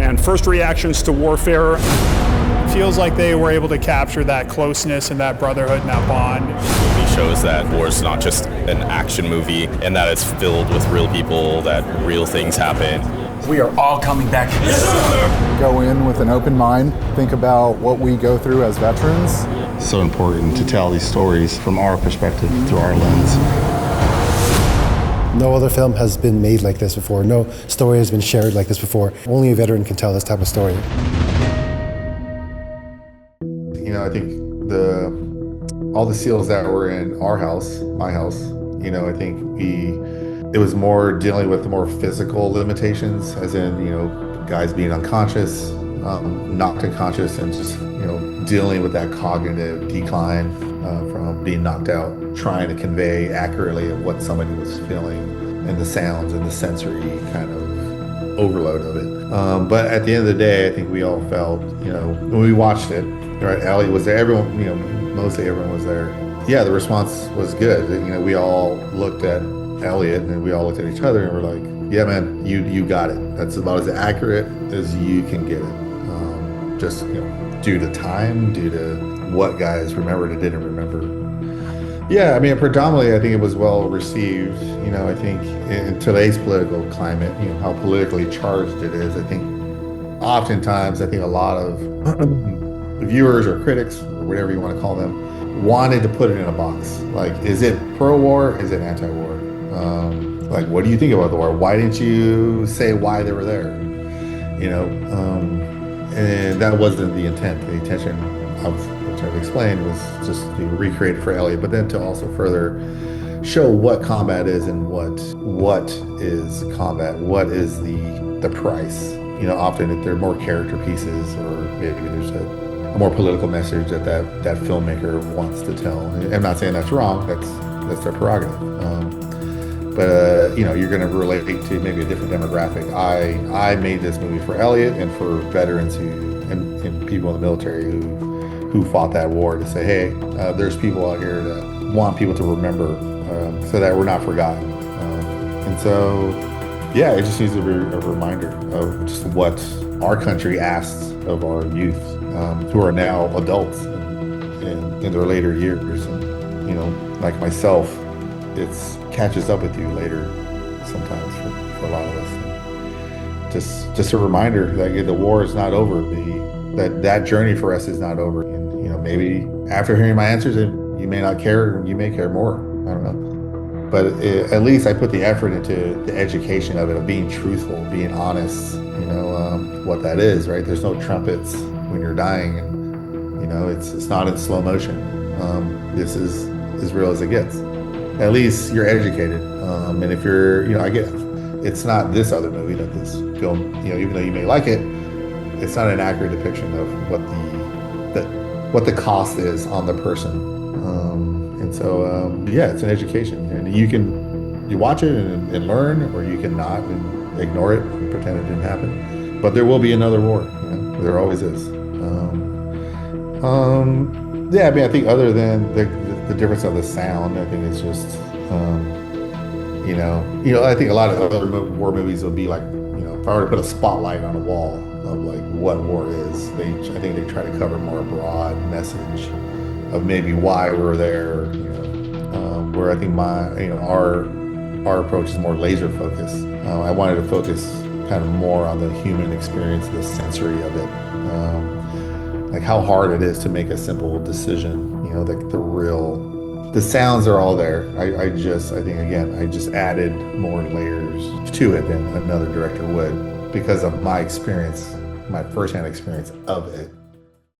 and first reactions to warfare. Feels like they were able to capture that closeness and that brotherhood and that bond. The movie shows that war is not just an action movie and that it's filled with real people, that real things happen. We are all coming back. Yes, sir. Go in with an open mind, think about what we go through as veterans. It's so important to tell these stories from our perspective, through our lens. No other film has been made like this before. No story has been shared like this before. Only a veteran can tell this type of story. You know, I think all the SEALs that were in our house, my house, you know, I think it was more dealing with the more physical limitations, as in, you know, guys being unconscious, knocked unconscious, and just, you know, dealing with that cognitive decline from being knocked out, trying to convey accurately of what somebody was feeling and the sounds and the sensory kind of overload of it. But at the end of the day, I think we all felt, you know, when we watched it, right, Ellie was there, everyone, you know, mostly everyone was there. Yeah, the response was good. You know, we all looked at Elliot and we all looked at each other and we're like, yeah, man, you got it. That's about as accurate as you can get it. Just, you know, due to time, due to what guys remembered and didn't remember. Yeah, I mean, predominantly, I think it was well received. You know, I think in today's political climate, you know, how politically charged it is, I think oftentimes, I think a lot of viewers or critics, or whatever you want to call them, wanted to put it in a box. Like, is it pro-war? Is it anti-war? Like, what do you think about the war? Why didn't you say why they were there? You know, and that wasn't the intent. The intention of which I've explained was just to recreate it for Elliot, but then to also further show what combat is and what is combat, what is the price. You know, often if there are more character pieces, or maybe there's a more political message that filmmaker wants to tell. I'm not saying that's wrong. That's their prerogative. But you know, you're going to relate to maybe a different demographic. I made this movie for Elliot and for veterans and people in the military who fought that war, to say, hey, there's people out here that want people to remember, so that we're not forgotten. And so, yeah, it just needs to be a reminder of just what our country asks of our youth, who are now adults in their later years. And, you know, like myself, it catches up with you later sometimes for a lot of us. And just a reminder that the war is not over. That journey for us is not over. And, you know, maybe after hearing my answers, you may not care, you may care more. I don't know. But at least I put the effort into the education of it, of being truthful, being honest, you know, what that is, right? There's no trumpets when you're dying, and, you know, it's not in slow motion. This is as real as it gets. At least you're educated. And if you're, you know, I get, it's not this other movie, that this film, you know, even though you may like it, it's not an accurate depiction of what the cost is on the person. And so, yeah, it's an education, and you watch it and learn, or you can not and ignore it and pretend it didn't happen. But there will be another war, you know, there always is. Yeah, I mean, I think other than the difference of the sound, I think it's just, you know, I think a lot of other war movies would be like, you know, if I were to put a spotlight on a wall of like what war is, I think they try to cover more broad message of maybe why we're there, you know, where I think our approach is more laser focused. I wanted to focus kind of more on the human experience, the sensory of it, like how hard it is to make a simple decision, you know, the sounds are all there. I think again, I just added more layers to it than another director would, because of my experience, my firsthand experience of it.